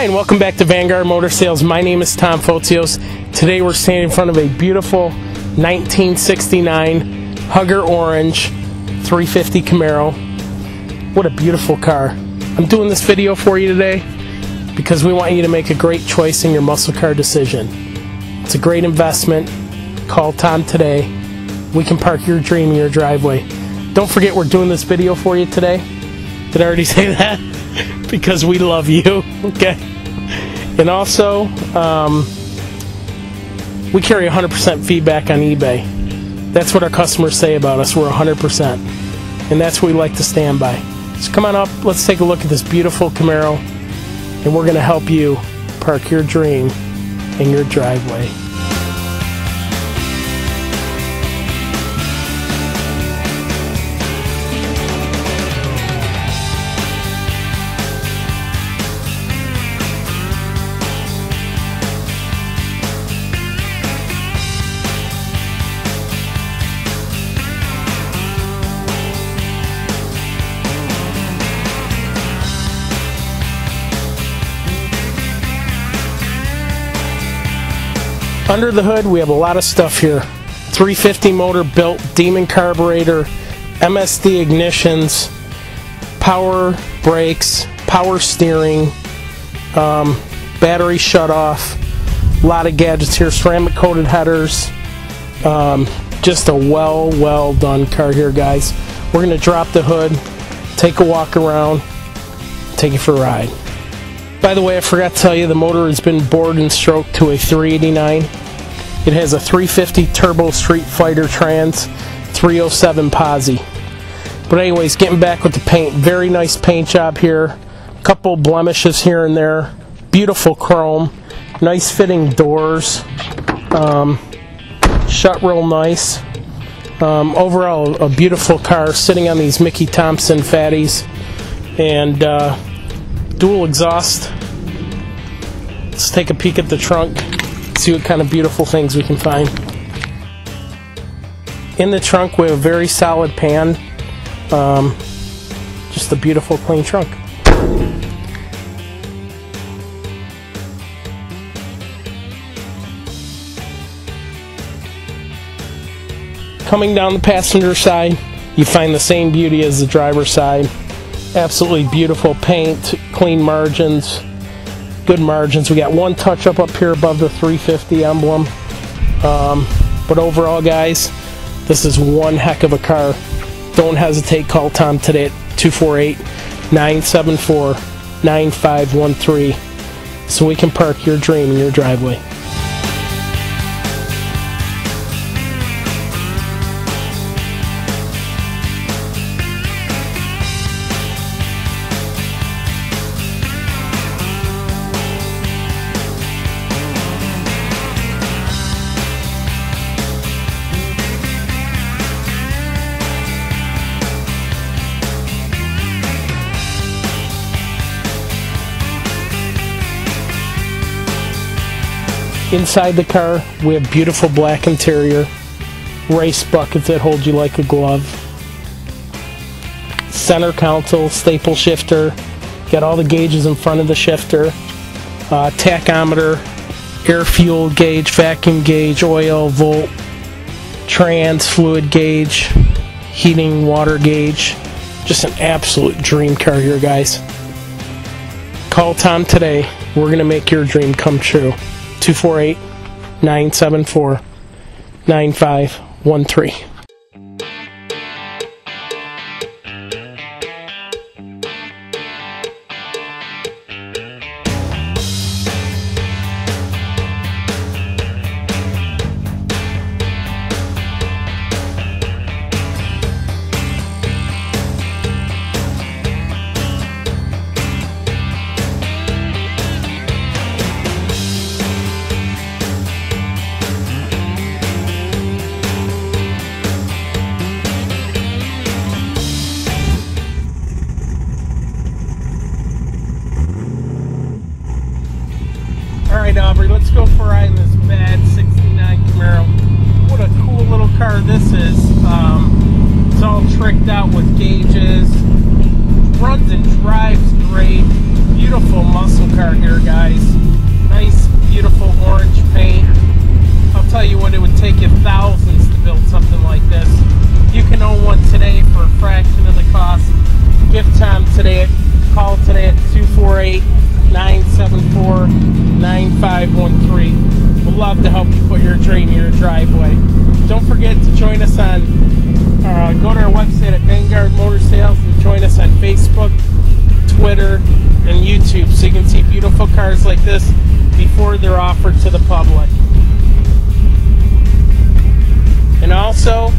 Hi and welcome back to Vanguard Motor Sales. My name is Tom Fotios. Today we're standing in front of a beautiful 1969 Hugger Orange 350 Camaro. What a beautiful car. I'm doing this video for you today because we want you to make a great choice in your muscle car decision. It's a great investment. Call Tom today. We can park your dream in your driveway. Don't forget we're doing this video for you today. Did I already say that? Because we love you, okay? And also, we carry 100% feedback on eBay. That's what our customers say about us. We're 100%. And that's what we like to stand by. So come on up, let's take a look at this beautiful Camaro, and we're gonna help you park your dream in your driveway. Under the hood, we have a lot of stuff here. 350 motor built, Demon carburetor, MSD ignitions, power brakes, power steering, battery shut off, a lot of gadgets here, ceramic coated headers. Just a well done car here, guys. We're gonna drop the hood, take a walk around, take you for a ride. By the way, I forgot to tell you, the motor has been bored and stroked to a 389. It has a 350 Turbo Street Fighter Trans 307 Posi. But anyways, getting back with the paint, very nice paint job here. Couple blemishes here and there. Beautiful chrome. Nice fitting doors. Shut real nice. Overall, a beautiful car sitting on these Mickey Thompson fatties. And dual exhaust. Let's take a peek at the trunk, see what kind of beautiful things we can find. In the trunk we have a very solid pan, just a beautiful clean trunk. Coming down the passenger side, you find the same beauty as the driver's side. Absolutely beautiful paint, clean margins, good margins. We got one touch up here above the 350 emblem. But overall, guys, this is one heck of a car. Don't hesitate, call Tom today at 248-974-9513 so we can park your dream in your driveway. Inside the car, we have beautiful black interior, race buckets that hold you like a glove, center console, staple shifter, got all the gauges in front of the shifter, tachometer, air fuel gauge, vacuum gauge, oil, volt, trans, fluid gauge, heating, water gauge. Just an absolute dream car here, guys. Call Tom today. We're going to make your dream come true. 248-974-9513. Alright, Aubrey, let's go for a ride in this bad 69 Camaro. What a cool little car this is. It's all tricked out with gauges. Runs and drives great. Beautiful muscle car. car here, guys. Nice, beautiful orange paint. I'll tell you what, it would take you thousands to build something like this. You can own one today for a fraction of the cost. Give Tom today, call today at 248-974-9513. We'd love to help you put your dream in your driveway. Don't forget to join us on, go to our website at Vanguard Motor Sales and join us on Facebook, Twitter, and YouTube so you can see beautiful cars like this before they're offered to the public. And also,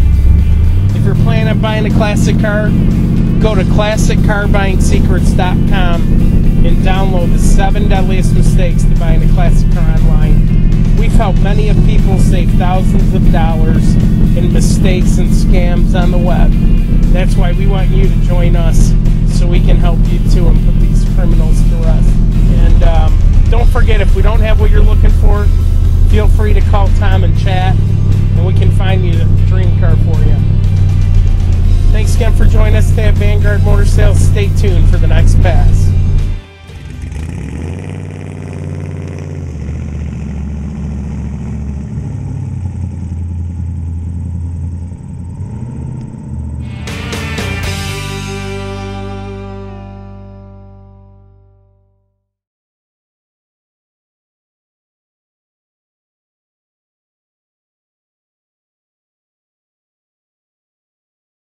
if you're planning on buying a classic car, go to ClassicCarBuyingSecrets.com and download the 7 deadliest mistakes to buying a classic car online. We've helped many of people save thousands of dollars in mistakes and scams on the web. That's why we want you to join us so we can help you too and put these criminals to rest. And don't forget, if we don't have what you're looking for, feel free to call Tom and chat, and we can find you the dream car for you. Thanks again for joining us today at Vanguard Motor Sales. Stay tuned for the next pass.